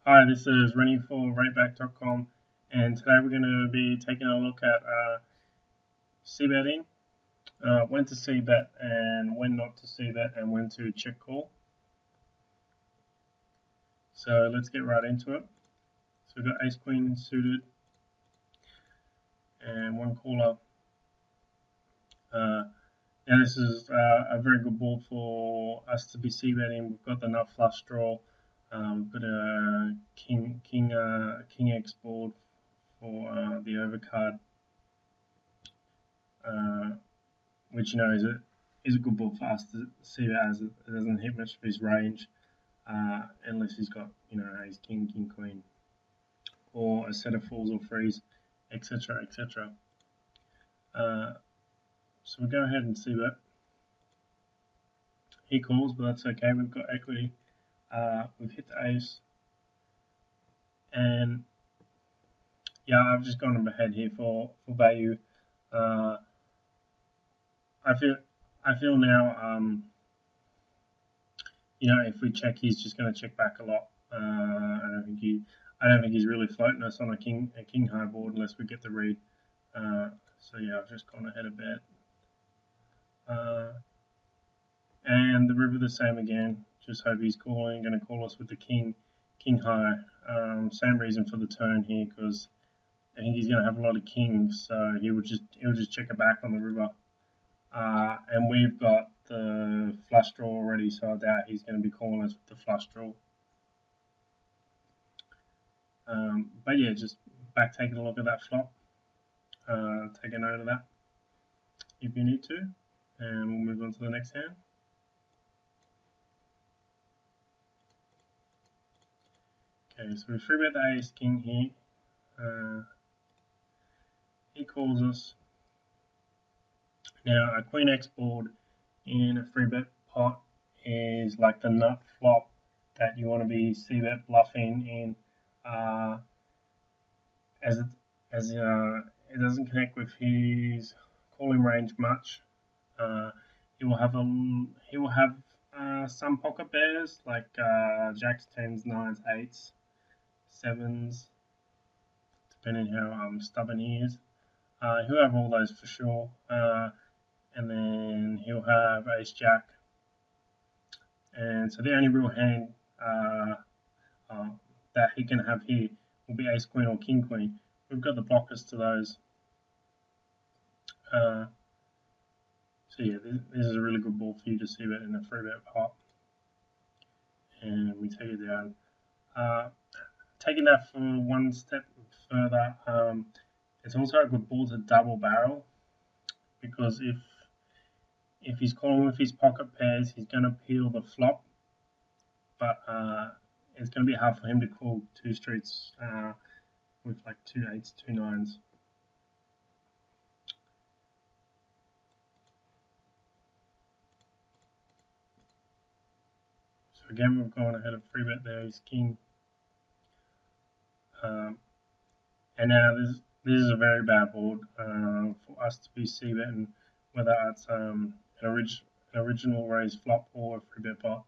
Hi, this is Rennie for rateback.com, and today we're going to be taking a look at Cbetting, when to Cbet and when not to Cbet, and when to check call. So let's get right into it. So we've got Ace Queen suited and one caller. Now this is a very good board for us to be Cbetting. We've got the nut flush draw. We've got a king X board for the overcard. Which is a good board for us to see that as it doesn't hit much of his range, unless he's got ace king, king queen, or a set of fours or threes, etc., etc. So we go ahead and see that he calls, but that's okay. We've got equity. We've hit the ace, and yeah, I've just gone ahead here for value. I feel now. If we check, he's just going to check back a lot. I don't think he's really floating us on a king high board unless we get the read. So yeah, I've just gone ahead a bit. And the river the same again. Just hope he's going to call us with the king high. Same reason for the turn here, because I think he's going to have a lot of kings, so he'll just check it back on the river. And we've got the flush draw already, so I doubt he's going to be calling us with the flush draw. But yeah, just back taking a look at that flop. Take a note of that if you need to, and we'll move on to the next hand. Okay, so we free bet the ace king here. He calls us. Now, a queen X board in a free bet pot is like the nut flop that you want to be Cbet bluffing in, as it doesn't connect with his calling range much. He will have some pocket pairs like jacks, tens, nines, eights, sevens, depending how stubborn he is. He'll have all those for sure. And then he'll have ace jack. And so the only real hand that he can have here will be ace queen or king queen. We've got the blockers to those. So yeah, this is a really good ball for you to see that in a free bet pot. And we take it down. Taking that for one step further, it's also a good ball to double barrel, because if he's calling with his pocket pairs, he's going to peel the flop, but it's going to be hard for him to call two streets with like two eights, two nines. So again, we've gone ahead of free bet there. He's king, and now this is a very bad board for us to be c-betting, whether it's an original raise flop or a free bet pot.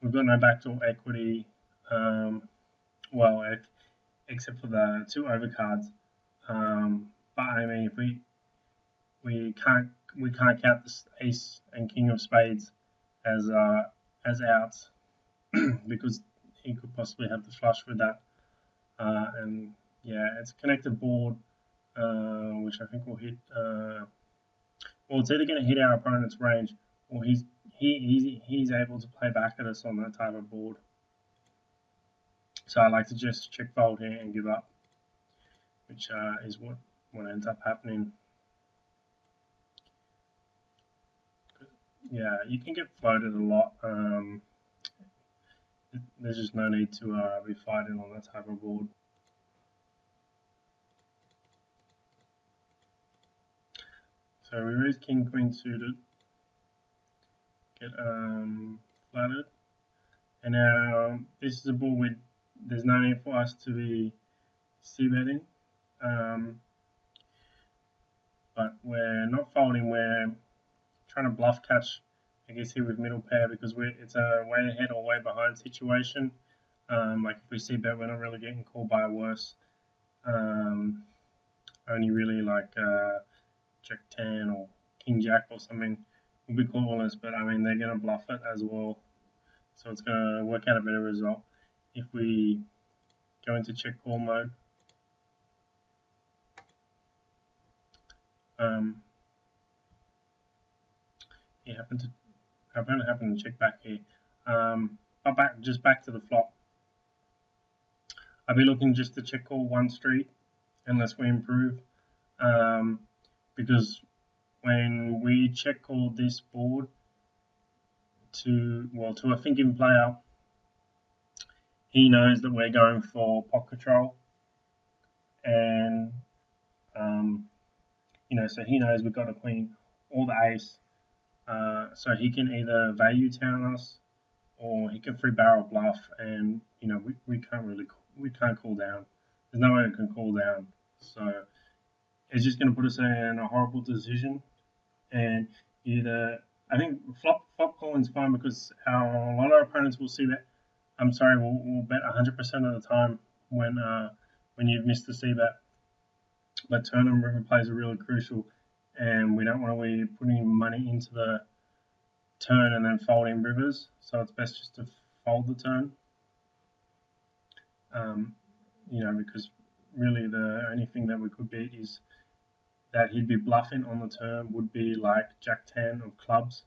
We've got no backdoor equity, well, except for the two overcards. But I mean, if we can't count this ace and king of spades as outs because he could possibly have the flush with that. And yeah, it's a connected board, which I think will hit. Well, it's either going to hit our opponent's range, or he's able to play back at us on that type of board. So I like to just check fold here and give up, which is what ends up happening. Yeah, you can get floated a lot. There's just no need to be fighting on that type of board. So we raise king queen suited, get flattered, and now this is a board with there's no need for us to be c-betting, but we're not folding. We're trying to bluff catch, I guess, here with middle pair, because it's a way ahead or way behind situation. Like if we see bet, we're not really getting called by a worse. Only really like Jack 10 or King Jack or something will be calling us, but I mean they're gonna bluff it as well, so it's gonna work out a better result if we go into check call mode. You happen to check back here. But back to the flop. I'll be looking just to check call one street unless we improve, because when we check call this board to a thinking player, he knows that we're going for pot control, and so he knows we've got a queen or the ace, so he can either value town us or he can free barrel bluff, and we can't call down. There's no way we can call down, so it's just going to put us in a horrible decision. And either I think flop calling's fine because a lot of our opponents will see that. I'm sorry, we'll bet 100% of the time when you've missed the Cbet, but turn and river plays are really crucial, and we don't want to be putting money into the turn and then folding rivers, so it's best just to fold the turn. Because really the only thing that we could beat is that he'd be bluffing on the turn would be like Jack 10 of clubs,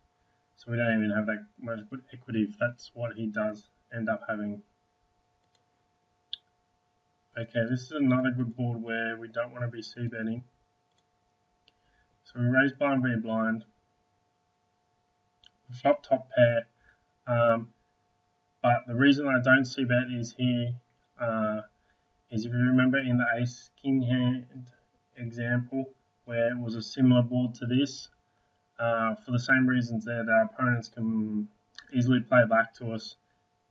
so we don't even have that much good equity if that's what he does end up having. Okay, this is another good board where we don't want to be c-betting. So we raise blind v blind. Flop top pair. But the reason I don't c-bet is here, is if you remember in the ace king hand example where it was a similar board to this, for the same reasons there, that our opponents can easily play back to us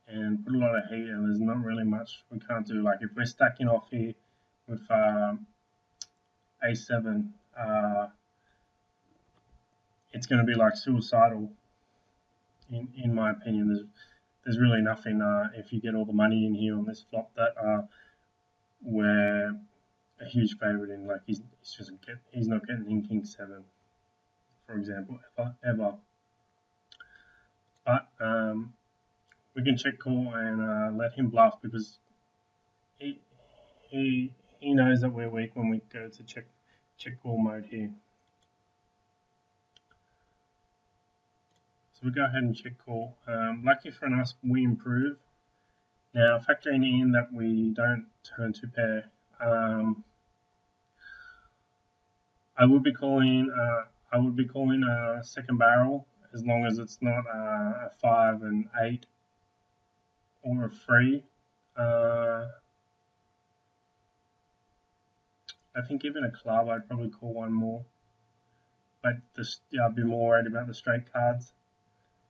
and put a lot of heat, and there's not really much we can't do. Like if we're stacking off here with a7, it's going to be like suicidal in my opinion. There's really nothing, if you get all the money in here on this flop, that we're a huge favourite in. Like he's not getting in king 7, for example, ever. But we can check call and let him bluff because he knows that we're weak when we go to check call mode here. So we go ahead and check call. Lucky for us, we improve. Now factoring in that we don't turn to pair, I would be calling a second barrel as long as it's not a 5 and 8 or a 3. I think even a club, I'd probably call one more, but I'd be more worried about the straight cards.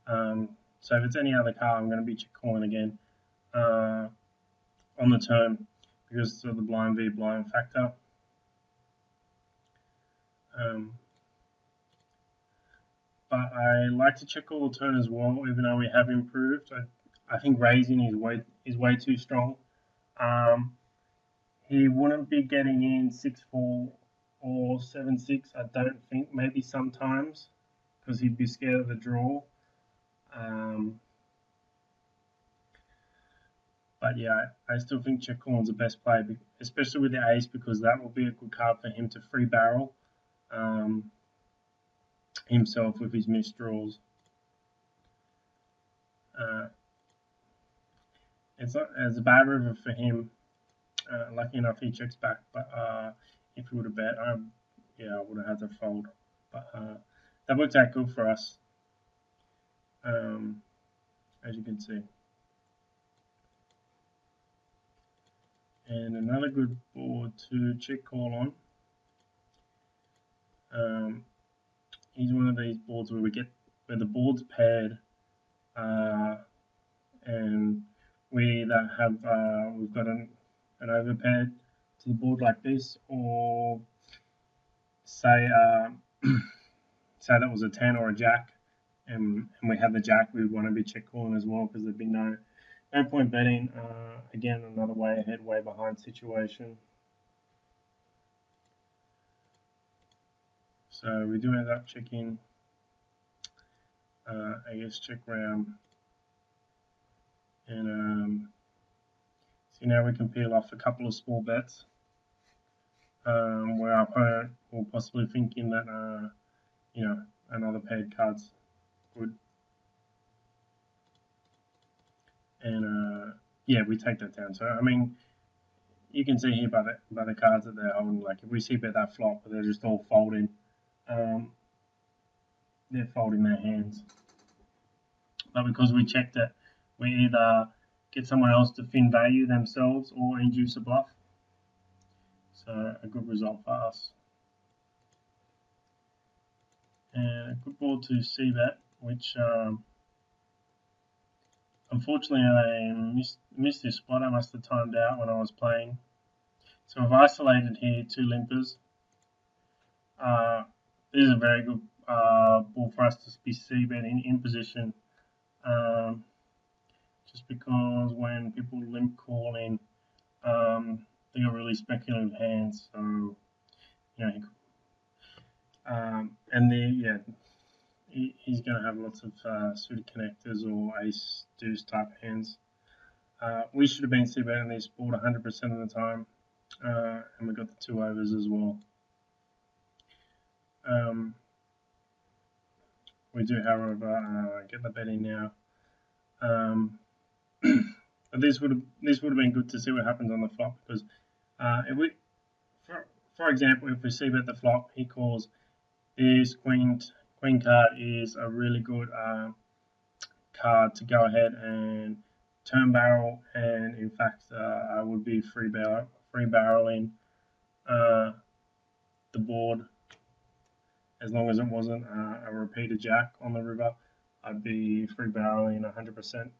So if it's any other card, I'm going to be calling again on the turn because of the blind v blind factor. But I like to check all the turn as well, even though we have improved. I think raising is way too strong. He wouldn't be getting in 6-4 or 7-6. I don't think. Maybe sometimes because he'd be scared of the draw. But yeah, I still think check calling's the best play, especially with the ace, because that will be a good card for him to free barrel himself with his missed draws. It's a bad river for him. Lucky enough, he checks back, but if he would have bet, I would have had to fold. But that worked out good for us, as you can see. And another good board to check call on. He's one of these boards where the board's paired, and we either have we've got an overpaired to the board like this, or say say that was a 10 or a jack, and we had the jack, we would want to be check calling as well because there'd be no No point betting. Again, another way ahead, way behind situation. So we do end up checking, I guess, check round. And see, now we can peel off a couple of small bets where our opponent will possibly thinking that, another paired card's good. And yeah, we take that down. So, I mean, you can see here by the cards that they're holding, like if we see bet that flop, they're just all folding. They're folding their hands. But because we checked it, we either get someone else to thin value themselves or induce a bluff. So a good result for us. And a good ball to Cbet, which unfortunately I missed this spot. I must have timed out when I was playing. So I've isolated here 2 limpers. This is a very good ball for us to be Cbet in position. Just because when people limp call in, they got really speculative hands. So, he's going to have lots of suited connectors or ace deuce type hands. We should have been Cbet in this board 100% of the time, and we got the 2 overs as well. We do, however, get the betting now. But this would have been good to see what happens on the flop, because if we, for example, if we see bet the flop, he calls this queen card is a really good card to go ahead and turn barrel, and in fact I would be free barreling the board. As long as it wasn't a repeated jack on the river, I'd be free barreling 100%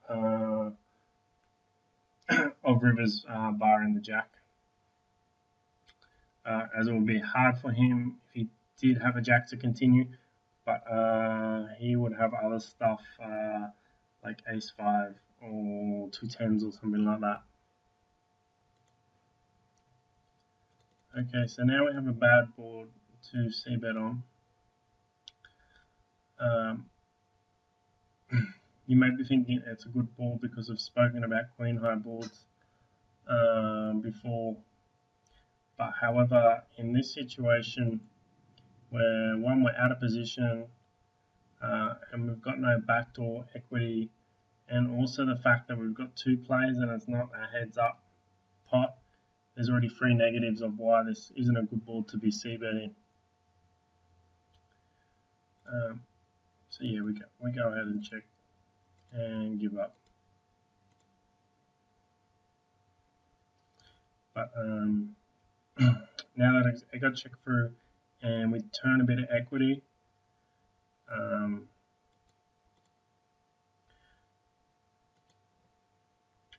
of rivers barring the jack. As it would be hard for him if he did have a jack to continue, but he would have other stuff like ace 5 or 2 10s or something like that. Okay, so now we have a bad board to Cbet on. You may be thinking it's a good board because I've spoken about queen high boards before, but however, in this situation where one, we're out of position and we've got no backdoor equity, and also the fact that we've got 2 plays and it's not a heads up pot, there's already 3 negatives of why this isn't a good board to be Cbetting. So yeah, we go ahead and check and give up. But now that I got checked through and we turn a bit of equity,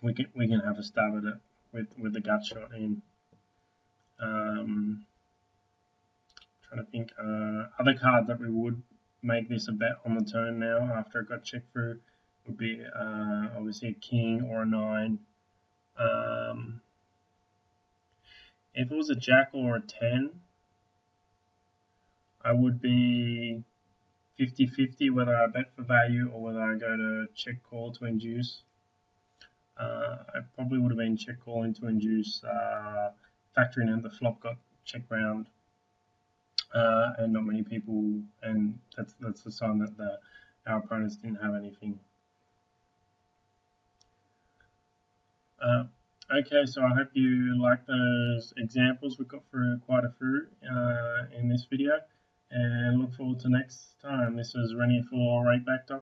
we can have a stab at it with the gut shot in. Trying to think other cards that we would make this a bet on the turn now after it got checked through would be obviously a king or a 9. If it was a jack or a 10, I would be 50-50 whether I bet for value or whether I go to check call to induce. I probably would have been check calling to induce, factoring in the flop got check round, and not many people, and that's the sign that our opponents didn't have anything. Okay, so I hope you like those examples. We've got through quite a few in this video, and look forward to next time. This is Rennie for rateback.com.